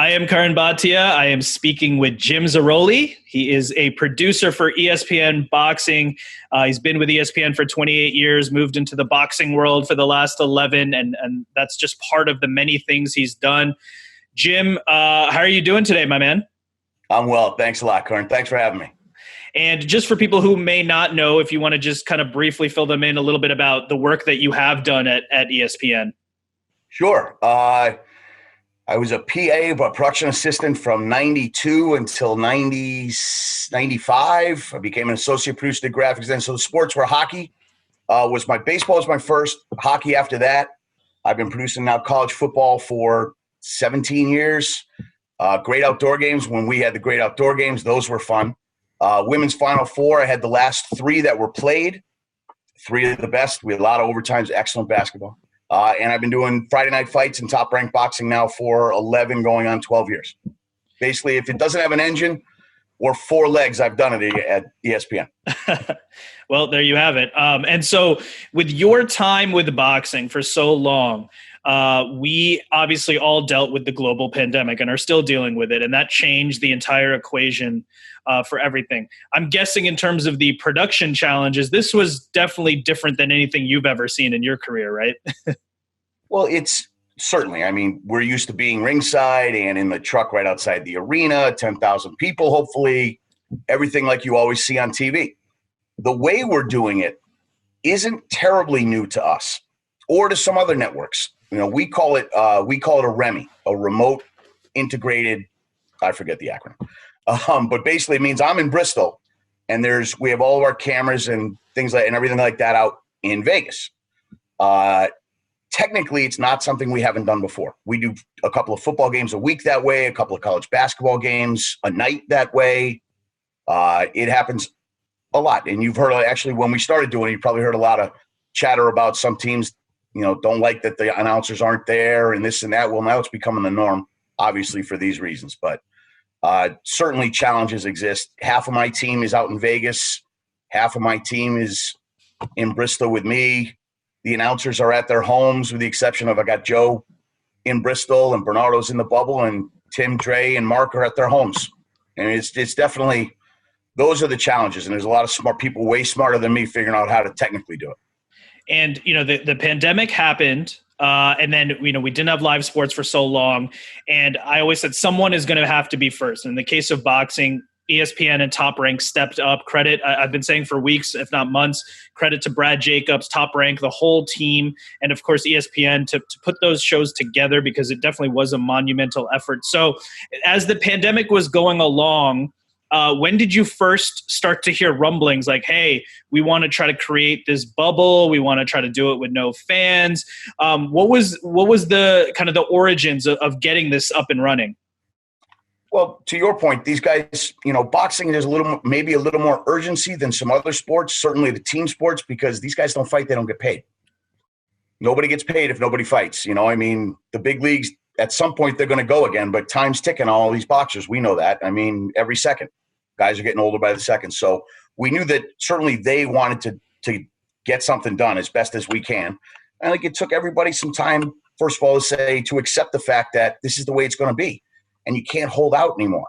I am Curran Bhatia. I am speaking with Jim Zirolli. He is a producer for ESPN Boxing. He's been with ESPN for 28 years, moved into the boxing world for the last 11, and that's just part of the many things he's done. Jim, how are you doing today, my man? I'm well. Thanks a lot, Curran. Thanks for having me. And just for people who may not know, if you want to just kind of briefly fill them in a little bit about the work that you have done at ESPN. Sure. I was a PA, but production assistant from 92 until 95. I became an associate producer, did graphics then. So the sports were hockey. Baseball was my first, hockey after that. I've been producing now college football for 17 years. Great outdoor games. When we had the great outdoor games, those were fun. Women's Final Four, I had the last three that were played. Three of the best. We had a lot of overtimes, excellent basketball. And I've been doing Friday night fights and Top Rank Boxing now for 11 going on 12 years. Basically, if it doesn't have an engine or four legs, I've done it at ESPN. Well, there you have it. And so with your time with boxing for so long, we obviously all dealt with the global pandemic and are still dealing with it. And that changed the entire equation for everything. I'm guessing in terms of the production challenges, this was definitely different than anything you've ever seen in your career, right? Well, it's certainly. I mean, we're used to being ringside and in the truck right outside the arena, 10,000 people, hopefully, everything like you always see on TV. The way we're doing it isn't terribly new to us or to some other networks. You know, we call it a REMI, a remote integrated, I forget the acronym. But basically it means I'm in Bristol and we have all of our cameras and things and everything like that out in Vegas. Technically, it's not something we haven't done before. We do a couple of football games a week that way, a couple of college basketball games a night that way. It happens a lot. And you've heard, actually, when we started doing it, you probably heard a lot of chatter about some teams, don't like that the announcers aren't there and this and that. Well, now it's becoming the norm, obviously, for these reasons. But certainly challenges exist. Half of my team is out in Vegas. Half of my team is in Bristol with me. The announcers are at their homes with the exception of I got Joe in Bristol and Bernardo's in the bubble and Tim, Dre, and Mark are at their homes. And it's definitely – those are the challenges. And there's a lot of smart people way smarter than me figuring out how to technically do it. And, the pandemic happened and then, we didn't have live sports for so long. And I always said someone is going to have to be first. In the case of boxing, ESPN and Top Rank stepped up. Credit, I've been saying for weeks, if not months, credit to Brad Jacobs, Top Rank, the whole team, and of course ESPN to put those shows together because it definitely was a monumental effort. So as the pandemic was going along, when did you first start to hear rumblings like, hey, we want to try to create this bubble. We want to try to do it with no fans. What was the kind of the origins of getting this up and running? Well, to your point, these guys, boxing, there's maybe a little more urgency than some other sports, certainly the team sports, because these guys don't fight, they don't get paid. Nobody gets paid if nobody fights. The big leagues, at some point they're going to go again, but time's ticking on all these boxers. We know that. Every second. Guys are getting older by the second. So we knew that certainly they wanted to get something done as best as we can. I think it took everybody some time, first of all, to accept the fact that this is the way it's going to be. And you can't hold out anymore.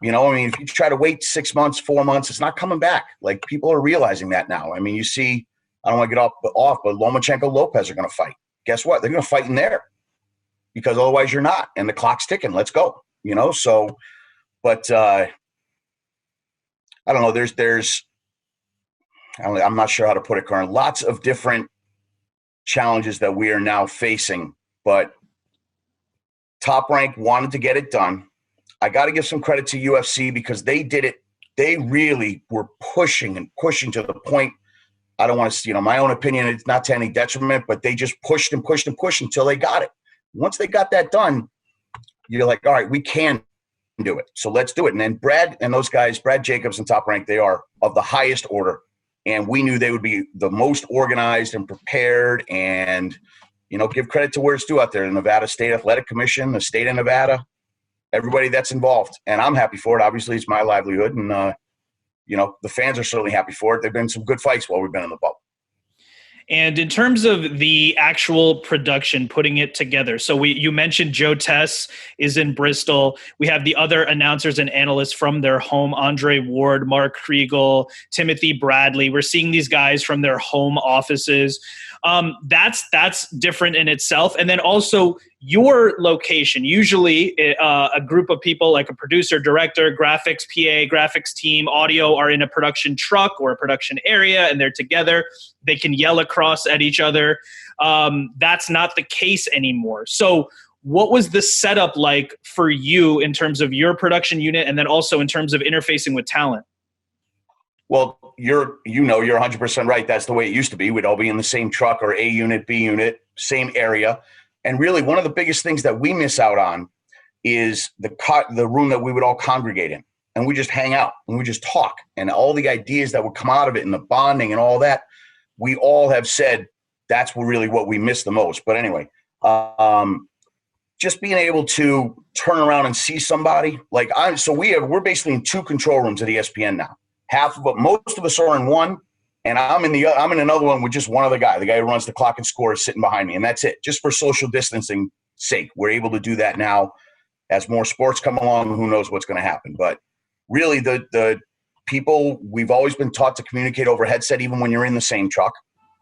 If you try to wait 6 months, 4 months, it's not coming back. Like, people are realizing that now. You see, I don't want to get off, but Lomachenko Lopez are going to fight. Guess what? They're going to fight in there because otherwise you're not. And the clock's ticking. Let's go. But I don't know. I'm not sure how to put it, Curran. Lots of different challenges that we are now facing, but Top Rank wanted to get it done. I got to give some credit to UFC because they did it. They really were pushing to the point. I don't want to, my own opinion, it's not to any detriment, but they just pushed and pushed and pushed until they got it. Once they got that done, you're like, all right, we can do it. So let's do it. And then Brad and those guys, Brad Jacobs and Top Rank, they are of the highest order. And we knew they would be the most organized and prepared and give credit to where it's due out there. The Nevada State Athletic Commission, the state of Nevada, everybody that's involved. And I'm happy for it. Obviously, it's my livelihood. And, the fans are certainly happy for it. There've been some good fights while we've been in the bubble. And in terms of the actual production, putting it together, so you mentioned Joe Tess is in Bristol. We have the other announcers and analysts from their home, Andre Ward, Mark Kriegel, Timothy Bradley. We're seeing these guys from their home offices. That's different in itself. And then also your location, usually a group of people like a producer, director, graphics, PA, graphics team, audio are in a production truck or a production area and they're together. They can yell across at each other. That's not the case anymore. So what was the setup like for you in terms of your production unit and then also in terms of interfacing with talent? Well, you're 100% right. That's the way it used to be. We'd all be in the same truck or A unit, B unit, same area. And really one of the biggest things that we miss out on is the room that we would all congregate in. And we just hang out and we just talk. And all the ideas that would come out of it and the bonding and all that, we all have said that's really what we miss the most. But anyway, just being able to turn around and see somebody like we're basically in 2 control rooms at ESPN now. Most of us are in one, and I'm in another one with just one other guy. The guy who runs the clock and score is sitting behind me, and that's it. Just for social distancing sake, we're able to do that now. As more sports come along, who knows what's going to happen? But really, the people, we've always been taught to communicate over headset, even when you're in the same truck.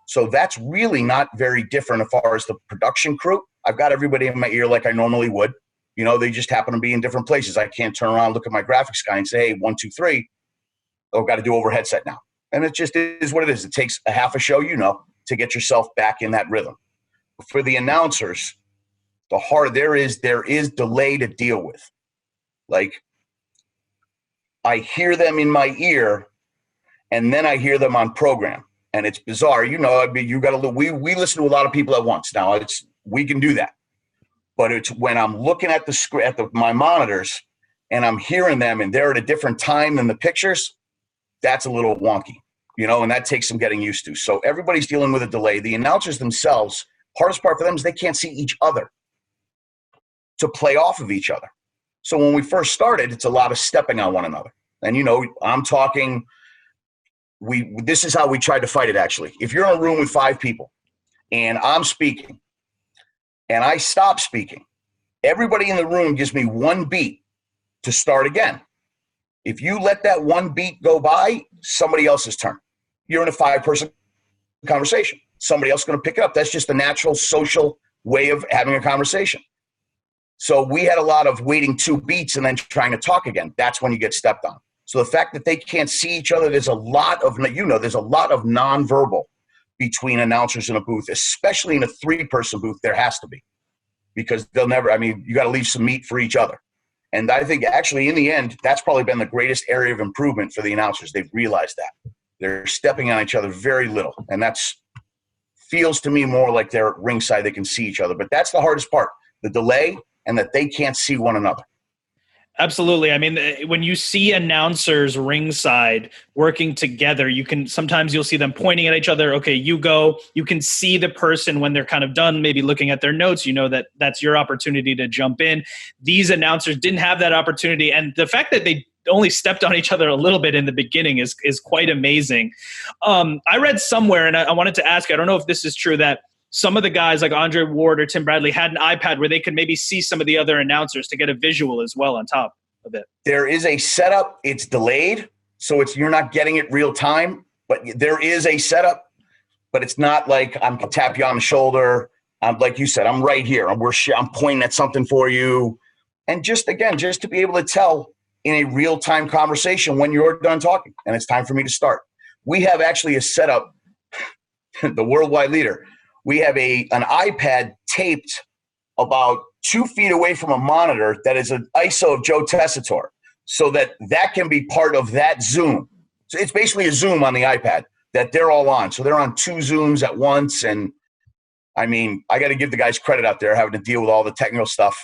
So that's really not very different as far as the production crew. I've got everybody in my ear like I normally would. They just happen to be in different places. I can't turn around, look at my graphics guy, and say, hey, 1, 2, 3. I've got to do over headset now. And it just is what it is. It takes a half a show, to get yourself back in that rhythm. For the announcers, there is delay to deal with. Like, I hear them in my ear, and then I hear them on program. And it's bizarre. You got to we listen to a lot of people at once. Now, we can do that. But it's when I'm looking at my monitors and I'm hearing them and they're at a different time than the pictures, that's a little wonky, and that takes some getting used to. So everybody's dealing with a delay. The announcers themselves, hardest part for them is they can't see each other to play off of each other. So when we first started, it's a lot of stepping on one another. And, I'm talking, this is how we tried to fight it, actually. If you're in a room with 5 people and I'm speaking and I stop speaking, everybody in the room gives me 1 beat to start again. If you let that 1 beat go by, somebody else's turn. You're in a 5-person conversation. Somebody else is going to pick it up. That's just the natural social way of having a conversation. So we had a lot of waiting 2 beats and then trying to talk again. That's when you get stepped on. So the fact that they can't see each other, there's a lot of nonverbal between announcers in a booth, especially in a 3-person booth. There has to be, because you got to leave some meat for each other. And I think actually in the end, that's probably been the greatest area of improvement for the announcers. They've realized that. They're stepping on each other very little. And that's feels to me more like they're at ringside. They can see each other. But that's the hardest part, the delay and that they can't see one another. Absolutely. I mean, when you see announcers ringside working together, sometimes you'll see them pointing at each other. Okay, you go. You can see the person when they're kind of done, maybe looking at their notes. That's your opportunity to jump in. These announcers didn't have that opportunity. And the fact that they only stepped on each other a little bit in the beginning is quite amazing. I read somewhere, and I wanted to ask, I don't know if this is true, that some of the guys like Andre Ward or Tim Bradley had an iPad where they could maybe see some of the other announcers to get a visual as well on top of it. There is a setup. It's delayed, so you're not getting it real time, but there is a setup, but it's not like I'm going to tap you on the shoulder. Like you said, I'm right here. I'm pointing at something for you. And just to be able to tell in a real-time conversation when you're done talking and it's time for me to start. We have actually a setup, the worldwide leader. We have an iPad taped about 2 feet away from a monitor that is an ISO of Joe Tessitore, so that can be part of that Zoom. So it's basically a Zoom on the iPad that they're all on. So they're on 2 Zooms at once. And I mean, I got to give the guys credit out there having to deal with all the technical stuff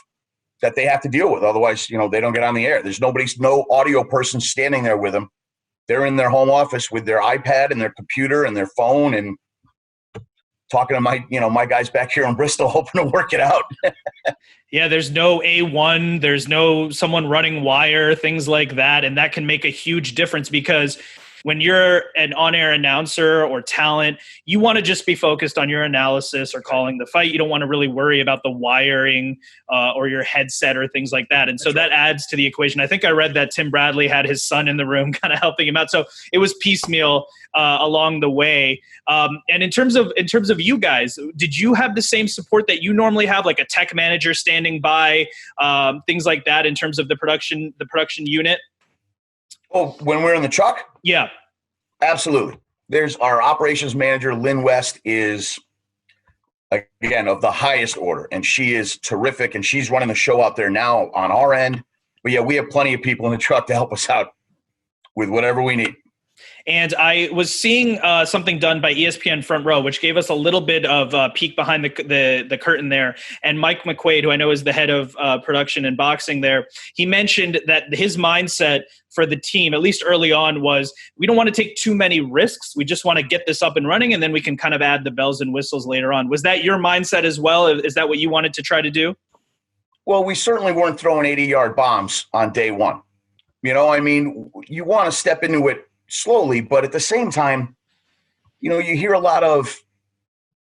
that they have to deal with. Otherwise, they don't get on the air. There's no audio person standing there with them. They're in their home office with their iPad and their computer and their phone and talking to my guys back here in Bristol, hoping to work it out. Yeah, there's no A1, there's no someone running wire, things like that. And that can make a huge difference because when you're an on-air announcer or talent, you want to just be focused on your analysis or calling the fight. You don't want to really worry about the wiring or your headset or things like that. And so that adds to the equation. I think I read that Tim Bradley had his son in the room kind of helping him out. So it was piecemeal along the way. And in terms of you guys, did you have the same support that you normally have, like a tech manager standing by, things like that in terms of the production unit? Oh, when we're in the truck? Yeah. Absolutely. There's our operations manager, Lynn West, is, again, of the highest order, and she is terrific, and she's running the show out there now on our end. But, yeah, we have plenty of people in the truck to help us out with whatever we need. And I was seeing something done by ESPN Front Row, which gave us a little bit of a peek behind the curtain there. And Mike McQuaid, who I know is the head of production and boxing there, he mentioned that his mindset for the team, at least early on, was we don't want to take too many risks. We just want to get this up and running, and then we can kind of add the bells and whistles later on. Was that your mindset as well? Is that what you wanted to try to do? Well, we certainly weren't throwing 80-yard bombs on day one. You know, I mean, you want to step into it slowly, but at the same time, you know, you hear a lot of,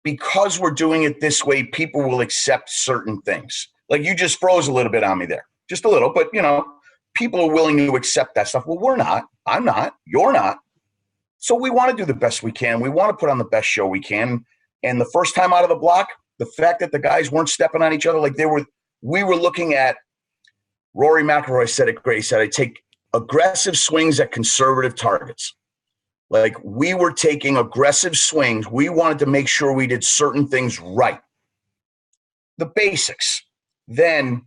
because we're doing it this way, people will accept certain things. Like you just froze a little bit on me there, just a little, but you know, people are willing to accept that stuff. Well, we're not, I'm not, you're not. So we want to do the best we can. We want to put on the best show we can. And the first time out of the block, the fact that the guys weren't stepping on each other, like we were looking at, Rory McIlroy said it great. He said, I take aggressive swings at conservative targets. Like we were taking aggressive swings. We wanted to make sure we did certain things right. The basics. Then,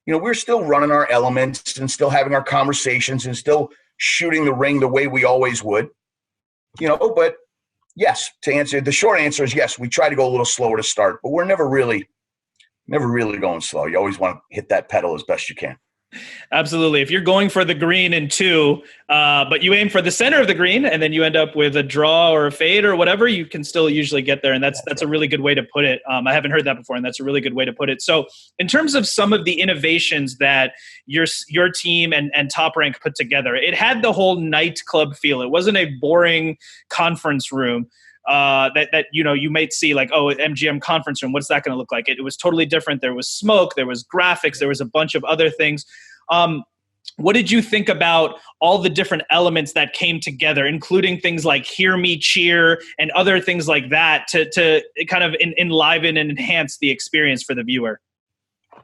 you know, we're still running our elements and still having our conversations and still shooting the ring the way we always would, you know, but yes, the short answer is yes, we try to go a little slower to start, but we're never really going slow. You always want to hit that pedal as best you can. Absolutely. If you're going for the green in 2, but you aim for the center of the green and then you end up with a draw or a fade or whatever, you can still usually get there. And that's a really good way to put it. I haven't heard that before, and that's a really good way to put it. So in terms of some of the innovations that your team and Top Rank put together, it had the whole nightclub feel. It wasn't a boring conference room. That you know, you might see like, oh, MGM conference room, what's that going to look like? It was totally different. There was smoke, there was graphics, there was a bunch of other things. What did you think about all the different elements that came together, including things like Hear Me Cheer and other things like that to kind of enliven and enhance the experience for the viewer?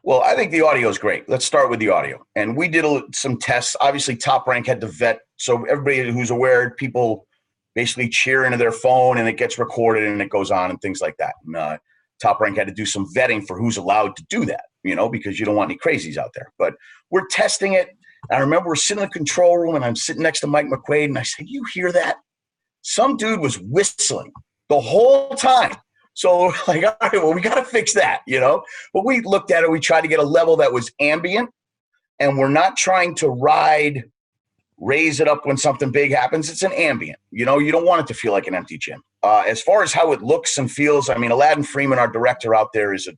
Well, I think the audio is great. Let's start with the audio. And we did some tests. Obviously, Top Rank had to vet. So everybody who's aware, people basically cheer into their phone and it gets recorded and it goes on and things like that. And, Top Rank had to do some vetting for who's allowed to do that, you know, because you don't want any crazies out there. But we're testing it. I remember we're sitting in the control room and I'm sitting next to Mike McQuaid and I said, you hear that? Some dude was whistling the whole time. So like, all right, well, we got to fix that, you know. But we looked at it. We tried to get a level that was ambient, and we're not trying to raise it up when something big happens. It's an ambient. You know, you don't want it to feel like an empty gym. As far as how it looks and feels, I mean, Aladdin Freeman, our director out there, is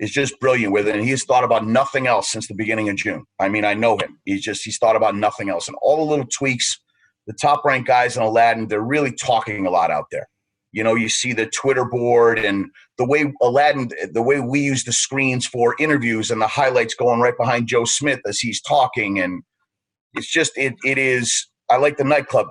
just brilliant with it, and he's thought about nothing else since the beginning of June. I mean, I know him. He's thought about nothing else. And all the little tweaks, the Top Rank guys in Aladdin, they're really talking a lot out there. You know, you see the Twitter board and the way we use the screens for interviews and the highlights going right behind Joe Smith as he's talking. And it's just, it is, I like the nightclub.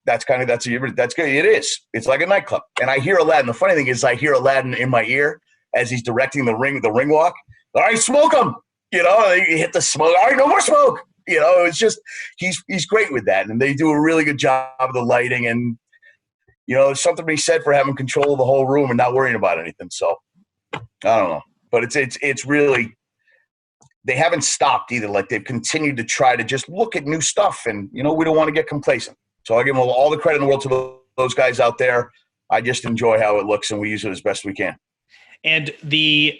That's good. It is. It's like a nightclub. And I hear Aladdin. The funny thing is I hear Aladdin in my ear as he's directing the ring walk. All right, smoke him. You know, he hit the smoke. All right, no more smoke. You know, it's just, he's great with that. And they do a really good job of the lighting. And, you know, there's something to be said for having control of the whole room and not worrying about anything. So I don't know, but it's really, they haven't stopped either. Like they've continued to try to just look at new stuff, and, you know, we don't want to get complacent. So I give them all the credit in the world to those guys out there. I just enjoy how it looks, and we use it as best we can. And the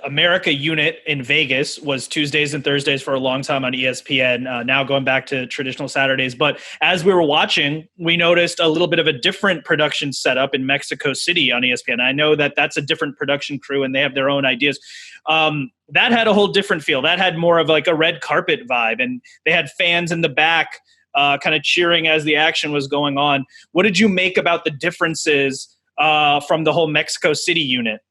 America unit in Vegas was Tuesdays and Thursdays for a long time on ESPN, now going back to traditional Saturdays. But as we were watching, we noticed a little bit of a different production setup in Mexico City on ESPN. I know that that's a different production crew and they have their own ideas. That had a whole different feel. That had more of like a red carpet vibe, and they had fans in the back kind of cheering as the action was going on. What did you make about the differences from the whole Mexico City unit?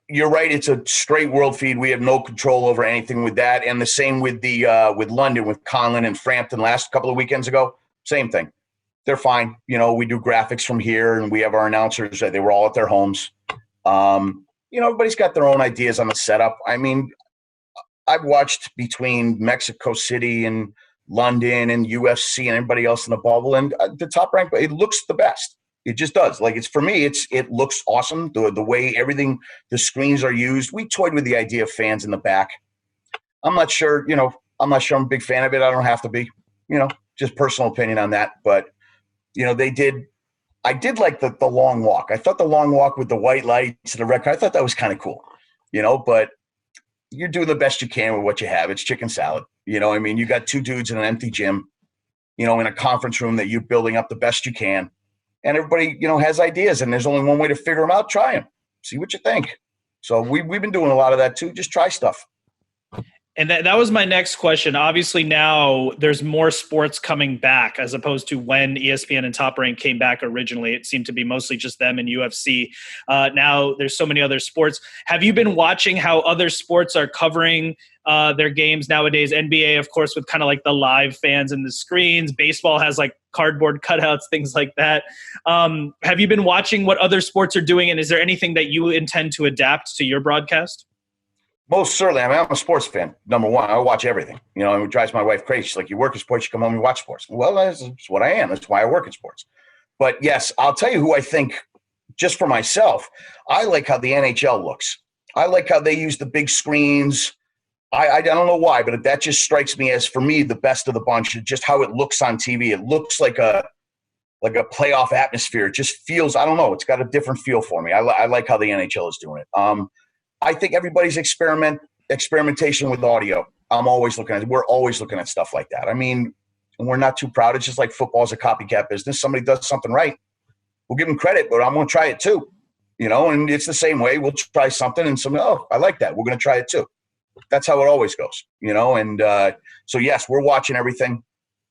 You're right. It's a straight world feed. We have no control over anything with that. And the same with with London, with Conlon and Frampton last couple of weekends ago. Same thing. They're fine. We do graphics from here, and we have our announcers. They were all at their homes. Everybody's got their own ideas on the setup. I mean, I've watched between Mexico City and London and UFC and everybody else in the bubble, and the Top Rank, it looks the best. It just does. Like, for me, it looks awesome. The way everything, the screens are used. We toyed with the idea of fans in the back. I'm not sure, I'm a big fan of it. I don't have to be, just personal opinion on that. But, I did like the long walk. I thought the long walk with the white lights and the red car, I thought that was kind of cool, but you're doing the best you can with what you have. It's chicken salad. You got two dudes in an empty gym, in a conference room that you're building up the best you can. And everybody, has ideas, and there's only one way to figure them out. Try them. See what you think. So we've been doing a lot of that too. Just try stuff. And that was my next question. Obviously, now there's more sports coming back as opposed to when ESPN and Top Rank came back originally. It seemed to be mostly just them and UFC. Now there's so many other sports. Have you been watching how other sports are covering their games nowadays? NBA, of course, with kind of like the live fans and the screens. Baseball has like cardboard cutouts, things like that. Have you been watching what other sports are doing? And is there anything that you intend to adapt to your broadcast? Most certainly. I mean, I'm a sports fan. Number one, I watch everything. And it drives my wife crazy. She's like, you work in sports, you come home and watch sports. Well, that's what I am. That's why I work in sports. But yes, I'll tell you who I think, just for myself, I like how the NHL looks. I like how they use the big screens. I don't know why, but that just strikes me as, for me, the best of the bunch. Just how it looks on TV. It looks like a playoff atmosphere. It just feels, I don't know, it's got a different feel for me. I like how the NHL is doing it. I think everybody's experimentation with audio. I'm always looking at it. We're always looking at stuff like that. I mean, we're not too proud. It's just like football's a copycat business. Somebody does something right, we'll give them credit, but I'm going to try it too. And it's the same way. We'll try something and somebody, oh, I like that. We're going to try it too. That's how it always goes, And so, yes, we're watching everything.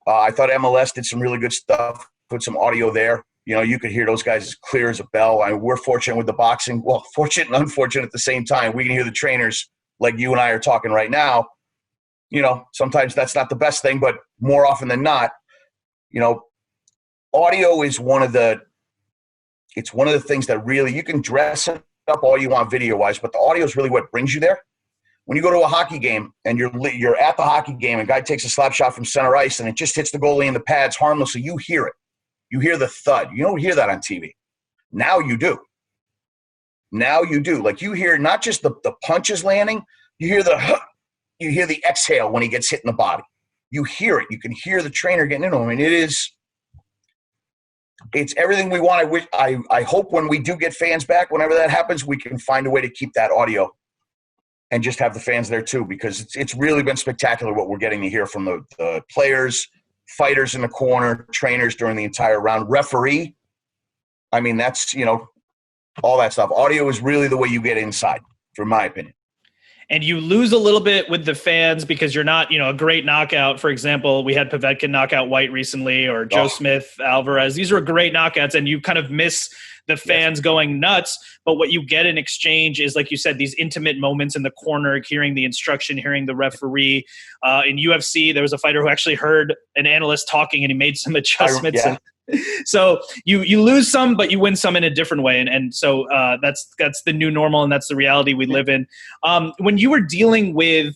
I thought MLS did some really good stuff, put some audio there. You could hear those guys as clear as a bell. We're fortunate with the boxing. Well, fortunate and unfortunate at the same time. We can hear the trainers like you and I are talking right now. Sometimes that's not the best thing, but more often than not, audio is one of the things that really, you can dress it up all you want video-wise, but the audio is really what brings you there. When you go to a hockey game and you're at the hockey game and a guy takes a slap shot from center ice and it just hits the goalie in the pads harmlessly, you hear it. You hear the thud. You don't hear that on TV. Now you do. Like, you hear not just the punches landing, you hear the exhale when he gets hit in the body. You hear it. You can hear the trainer getting into him. I mean, it's everything we want. I hope when we do get fans back, whenever that happens, we can find a way to keep that audio and just have the fans there too, because it's really been spectacular what we're getting to hear from the players, fighters in the corner, trainers during the entire round, referee. I mean, that's, all that stuff. Audio is really the way you get inside, from my opinion. And you lose a little bit with the fans because you're not, a great knockout. For example, we had Povetkin knock out White recently, or Joe Smith, Alvarez. These are great knockouts, and you kind of miss the fans going nuts. But what you get in exchange is, like you said, these intimate moments in the corner, hearing the instruction, hearing the referee. In UFC, there was a fighter who actually heard an analyst talking, and he made some adjustments. So you lose some, but you win some in a different way. And so that's the new normal, and that's the reality we live in. When you were dealing with,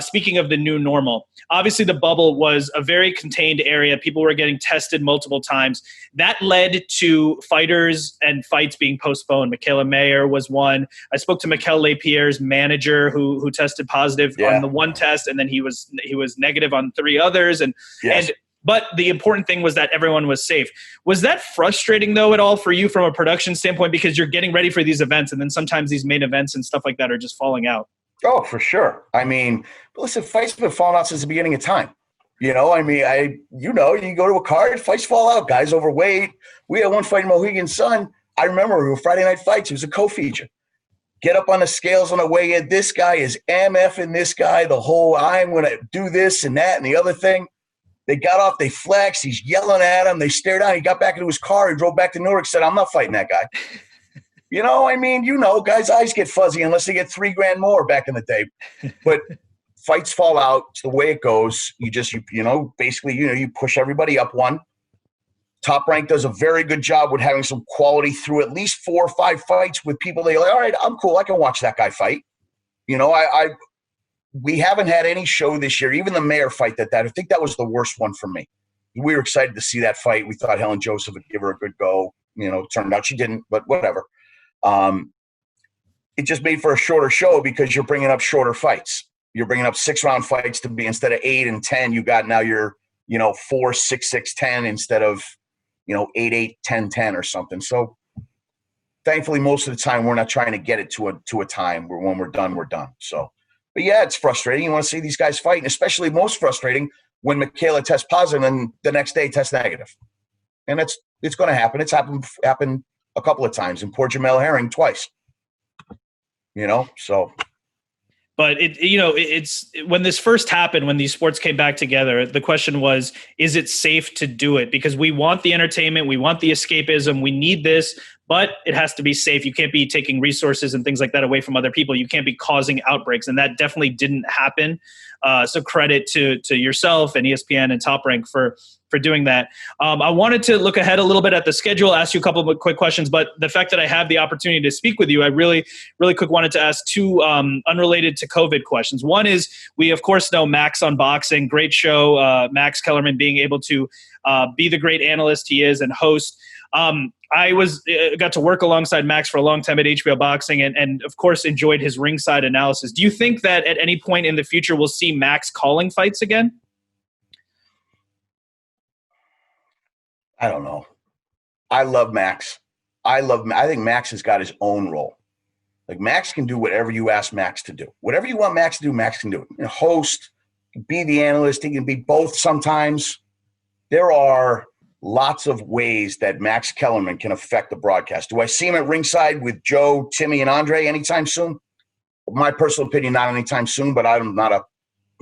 speaking of the new normal, obviously the bubble was a very contained area. People were getting tested multiple times. That led to fighters and fights being postponed. Michaela Mayer was one. I spoke to Mikel Lapierre's manager who tested positive on the one test, and then he was negative on 3 others. But the important thing was that everyone was safe. Was that frustrating, though, at all for you from a production standpoint? Because you're getting ready for these events, and then sometimes these main events and stuff like that are just falling out. Oh, for sure. I mean, listen, fights have been falling out since the beginning of time. You go to a card, fights fall out. Guys overweight. We had one fight in Mohegan Sun. I remember Friday night fights. It was a co-feature. Get up on the scales on the way in. This guy is MFing this guy. The whole, I'm going to do this and that and the other thing. They got off, they flexed, he's yelling at him, they stared down, he got back into his car, he drove back to Newark, said, I'm not fighting that guy. I mean, guys' eyes get fuzzy unless they get $3,000 more back in the day. But fights fall out. It's the way it goes. Basically, you push everybody up one. Top Rank does a very good job with having some quality through at least 4 or 5 fights with people. They're like, all right, I'm cool. I can watch that guy fight. We haven't had any show this year. Even the mayor fight I think that was the worst one for me. We were excited to see that fight. We thought Helen Joseph would give her a good go. It turned out she didn't, but whatever. It just made for a shorter show because you're bringing up shorter fights. You're bringing up 6-round fights to be, instead of 8 and 10, you got now you're 4, 6, 6, 10 instead of 8, 8, 10, 10 or something. So thankfully, most of the time we're not trying to get it to a time where when we're done, we're done. So, but yeah, it's frustrating. You want to see these guys fight, and especially most frustrating when Michaela tests positive and the next day tests negative. And it's going to happen. It's happened a couple of times, in poor Jamel Herring twice. So. But it's when this first happened, when these sports came back together, the question was, is it safe to do it? Because we want the entertainment, we want the escapism, we need this, but it has to be safe. You can't be taking resources and things like that away from other people. You can't be causing outbreaks, and that definitely didn't happen. So credit to yourself and ESPN and Top Rank for doing that. I wanted to look ahead a little bit at the schedule, ask you a couple of quick questions, but the fact that I have the opportunity to speak with you, I really, really quick wanted to ask 2 unrelated to COVID questions. One is, we of course know Max on boxing, great show, Max Kellerman being able to be the great analyst he is and host. I got to work alongside Max for a long time at HBO Boxing and of course enjoyed his ringside analysis. Do you think that at any point in the future we'll see Max calling fights again? I don't know. I love Max. I think Max has got his own role. Like, Max can do whatever you ask Max to do. Whatever you want Max to do, Max can do it. Host, be the analyst. He can be both sometimes. There are lots of ways that Max Kellerman can affect the broadcast. Do I see him at ringside with Joe, Timmy, and Andre anytime soon? My personal opinion, not anytime soon, but I'm not a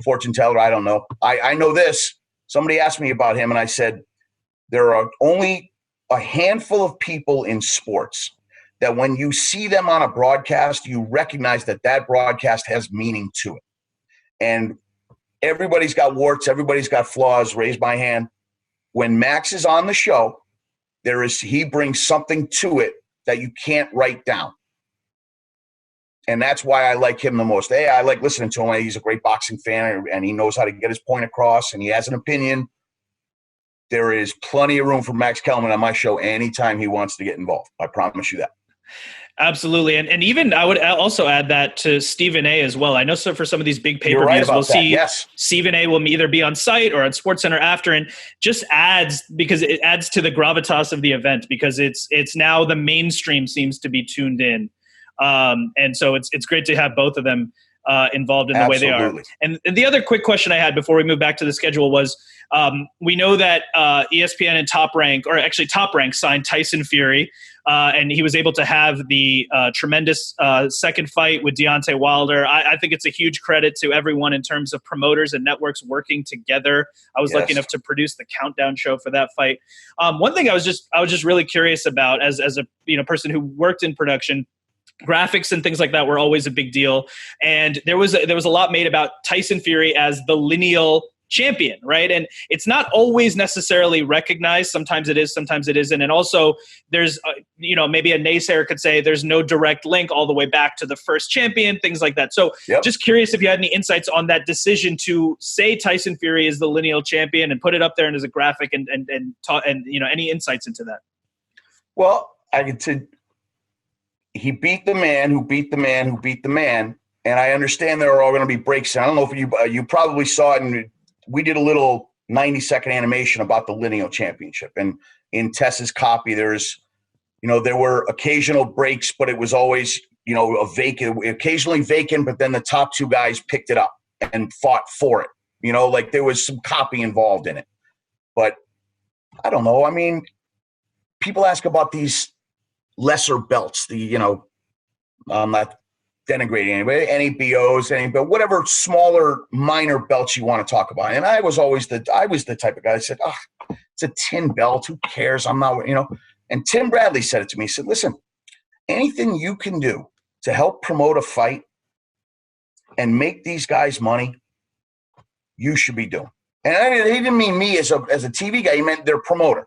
fortune teller. I don't know. I know this. Somebody asked me about him, and I said, there are only a handful of people in sports that when you see them on a broadcast, you recognize that broadcast has meaning to it. And everybody's got warts. Everybody's got flaws. Raise my hand. When Max is on the show, he brings something to it that you can't write down. And that's why I like him the most. I like listening to him. He's a great boxing fan, and he knows how to get his point across, and he has an opinion. There is plenty of room for Max Kellerman on my show anytime he wants to get involved. I promise you that. Absolutely. And even I would also add that to Stephen A as well. I know for some of these big pay-per-views, we'll see yes. Stephen A will either be on site or on SportsCenter after, and just because it adds to the gravitas of the event, because it's now the mainstream seems to be tuned in. And so it's great to have both of them involved in the way they are. And the other quick question I had before we move back to the schedule was, we know that ESPN and Top Rank signed Tyson Fury, and he was able to have the tremendous second fight with Deontay Wilder. I think it's a huge credit to everyone in terms of promoters and networks working together. I was lucky enough to produce the countdown show for that fight. One thing I was just really curious about as a person who worked in production. Graphics and things like that were always a big deal, and there was a lot made about Tyson Fury as the lineal champion, right? And it's not always necessarily recognized. Sometimes it is, sometimes it isn't. And also, there's maybe a naysayer could say there's no direct link all the way back to the first champion, things like that. So, Just curious if you had any insights on that decision to say Tyson Fury is the lineal champion and put it up there and as a graphic, and any insights into that. Well, I could say. He beat the man who beat the man who beat the man, and I understand there are all going to be breaks. I don't know if you probably saw it, and we did a little 90-second animation about the lineal championship. And in Tess's copy, there were occasional breaks, but it was always occasionally vacant. But then the top 2 guys picked it up and fought for it. Like there was some copy involved in it. But I don't know. I mean, people ask about these lesser belts, denigrating anybody, any BOs, but whatever smaller, minor belts you want to talk about. And I was the type of guy that said, oh, it's a tin belt. Who cares? I'm not, And Tim Bradley said it to me. He said, listen, anything you can do to help promote a fight and make these guys money, you should be doing. And he didn't mean me as a TV guy. He meant their promoter.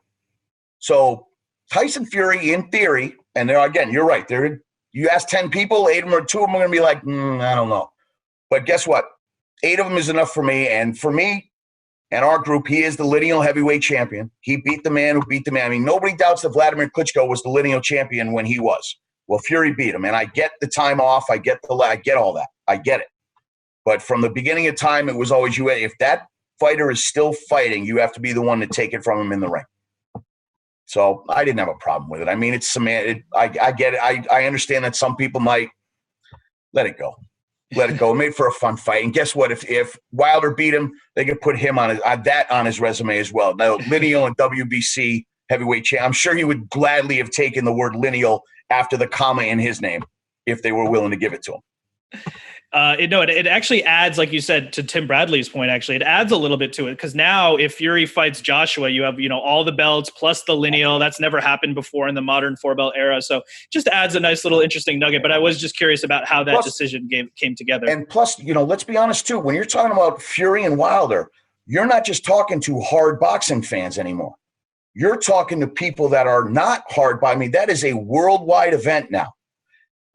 So Tyson Fury, in theory, and there again, you're right. You ask 10 people, 8 of them or 2 of them are going to be like, I don't know. But guess what? 8 of them is enough for me. And for me and our group, he is the lineal heavyweight champion. He beat the man who beat the man. I mean, nobody doubts that Vladimir Klitschko was the lineal champion when he was. Well, Fury beat him. And I get the time off. I get all that. I get it. But from the beginning of time, it was always you. If that fighter is still fighting, you have to be the one to take it from him in the ring. So I didn't have a problem with it. I mean, it's semantic. I get it. I understand that some people might let it go. Let it go. Made for a fun fight. And guess what? If Wilder beat him, they could put him on his resume as well. Now, lineal and WBC heavyweight champ. I'm sure he would gladly have taken the word lineal after the comma in his name if they were willing to give it to him. It actually adds, like you said, to Tim Bradley's point, actually, it adds a little bit to it because now if Fury fights Joshua, you have, all the belts plus the lineal. That's never happened before in the modern 4-belt era. So just adds a nice little interesting nugget. But I was just curious about how that decision came together. And plus, let's be honest, too, when you're talking about Fury and Wilder, you're not just talking to hard boxing fans anymore. You're talking to people that are not hard. I mean, that is a worldwide event now.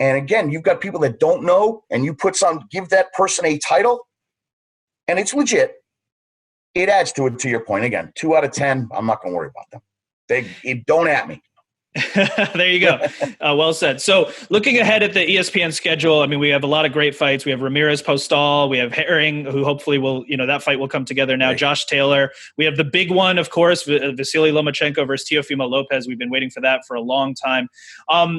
And again, you've got people that don't know, and you give that person a title, and it's legit. It adds to it, to your point. Again, 2 out of 10, I'm not going to worry about them. Don't at me. There you go. Well said. So looking ahead at the ESPN schedule, I mean, we have a lot of great fights. We have Ramirez Postal. We have Herring, who hopefully will, that fight will come together now. Right. Josh Taylor. We have the big one, of course, Vasily Lomachenko versus Teofimo Lopez. We've been waiting for that for a long time.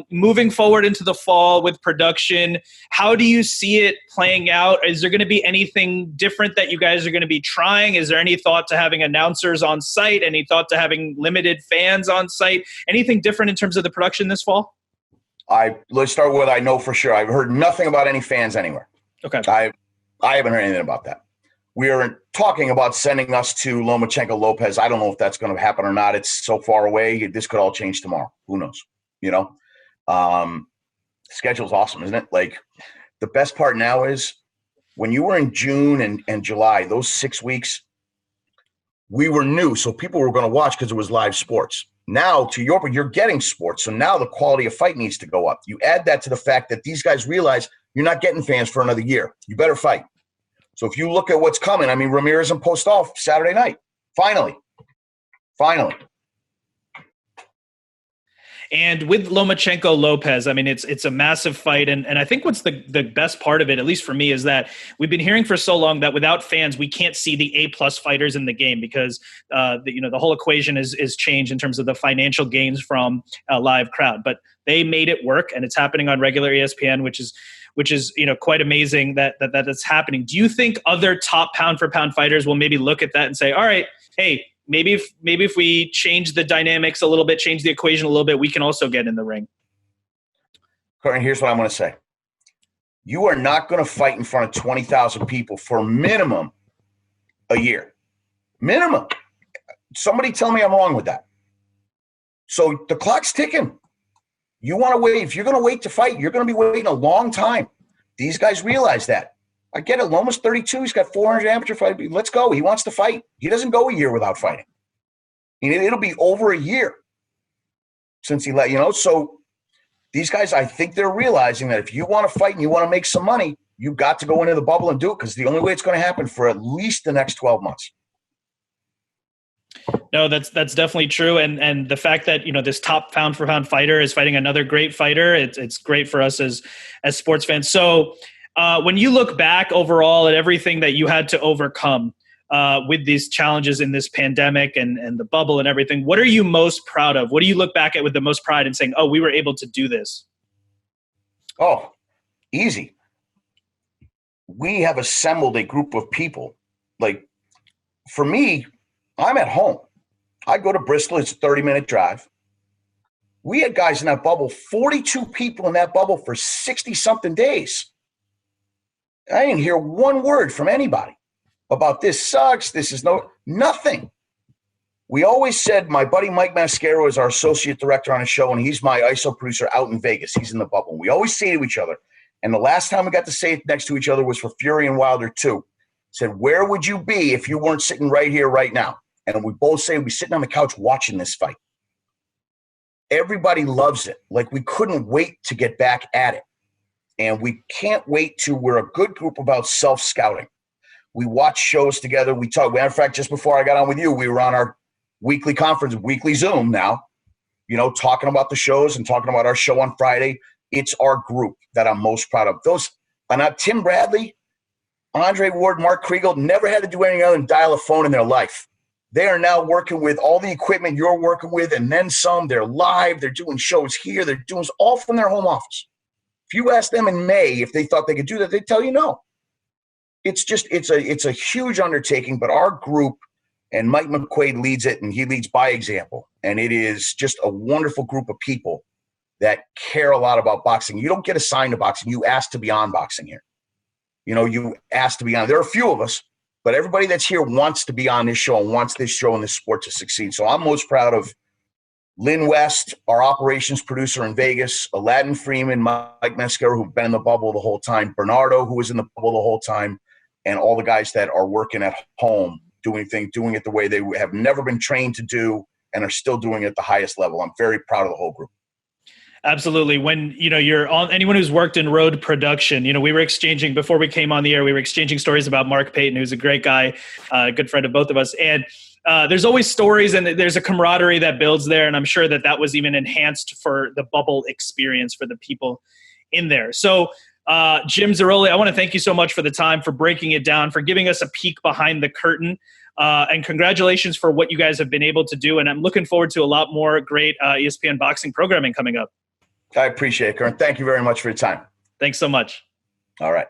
Moving forward into the fall with production, how do you see it playing out? Is there going to be anything different that you guys are going to be trying? Is there any thought to having announcers on site? Any thought to having limited fans on site? Anything different in terms of the production this fall? Let's start with I know for sure. I've heard nothing about any fans anywhere. Okay. I haven't heard anything about that. We are talking about sending us to Lomachenko Lopez. I don't know if that's going to happen or not. It's so far away. This could all change tomorrow. Who knows? Schedule's awesome, isn't it? Like, the best part now is when you were in June and July, those 6 weeks, we were new. So people were going to watch because it was live sports. Now, you're getting sports, so now the quality of fight needs to go up. You add that to the fact that these guys realize you're not getting fans for another year. You better fight. So if you look at what's coming, I mean, Ramirez and Postal Saturday night. Finally. And with Lomachenko Lopez, I mean, it's a massive fight. And I think what's the best part of it, at least for me, is that we've been hearing for so long that without fans, we can't see the A+ fighters in the game because, the whole equation is changed in terms of the financial gains from a live crowd. But they made it work, and it's happening on regular ESPN, which is quite amazing that it's happening. Do you think other top pound for pound fighters will maybe look at that and say, all right, hey, maybe if we change the dynamics a little bit, change the equation a little bit, we can also get in the ring? Curran, here's what I'm going to say. You are not going to fight in front of 20,000 people for minimum a year. Minimum. Somebody tell me I'm wrong with that. So the clock's ticking. You want to wait. If you're going to wait to fight, you're going to be waiting a long time. These guys realize that. I get it. Loma's 32. He's got 400 amateur fights. Let's go. He wants to fight. He doesn't go a year without fighting. It'll be over a year since he So these guys, I think they're realizing that if you want to fight and you want to make some money, you've got to go into the bubble and do it because the only way it's going to happen for at least the next 12 months. No, that's definitely true. And the fact that, this top pound for pound fighter is fighting another great fighter, it's great for us as sports fans. So, when you look back overall at everything that you had to overcome with these challenges in this pandemic and the bubble and everything, what are you most proud of? What do you look back at with the most pride and saying, oh, we were able to do this? Oh, easy. We have assembled a group of people. Like, for me, I'm at home. I go to Bristol. It's a 30-minute drive. We had guys in that bubble, 42 people in that bubble for 60-something days. I didn't hear one word from anybody about this sucks. This is nothing. We always said my buddy Mike Mascaro is our associate director on a show, and he's my ISO producer out in Vegas. He's in the bubble. We always say to each other, and the last time we got to say it next to each other was for Fury and Wilder 2. Said, where would you be if you weren't sitting right here, right now? And we both say we'd be sitting on the couch watching this fight. Everybody loves it. Like, we couldn't wait to get back at it. And we can't wait to, we're a good group about self-scouting. We watch shows together. We talk. Matter of fact, just before I got on with you, we were on our weekly conference, weekly Zoom now, talking about the shows and talking about our show on Friday. It's our group that I'm most proud of. Tim Bradley, Andre Ward, Mark Kriegel never had to do anything other than dial a phone in their life. They are now working with all the equipment you're working with and then some. They're live. They're doing shows here. They're doing all from their home office. If you ask them in May if they thought they could do that, they'd tell you no. It's a huge undertaking, but our group, and Mike McQuaid leads it, and he leads by example. And it is just a wonderful group of people that care a lot about boxing. You don't get assigned to boxing. You ask to be on boxing here. You ask to be on. There are a few of us, but everybody that's here wants to be on this show and wants this show and this sport to succeed. So I'm most proud of Lynn West, our operations producer in Vegas, Aladdin Freeman, Mike Mascaro, who've been in the bubble the whole time, Bernardo, who was in the bubble the whole time, and all the guys that are working at home, doing it the way they have never been trained to do and are still doing it at the highest level. I'm very proud of the whole group. Absolutely. When, you're on, anyone who's worked in road production, we were exchanging, before we came on the air, we were exchanging stories about Mark Payton, who's a great guy, a good friend of both of us. And there's always stories and there's a camaraderie that builds there. And I'm sure that was even enhanced for the bubble experience for the people in there. So Jim Zirolli, I want to thank you so much for the time, for breaking it down, for giving us a peek behind the curtain. And congratulations for what you guys have been able to do. And I'm looking forward to a lot more great ESPN boxing programming coming up. I appreciate it, Curran. Thank you very much for your time. Thanks so much. All right.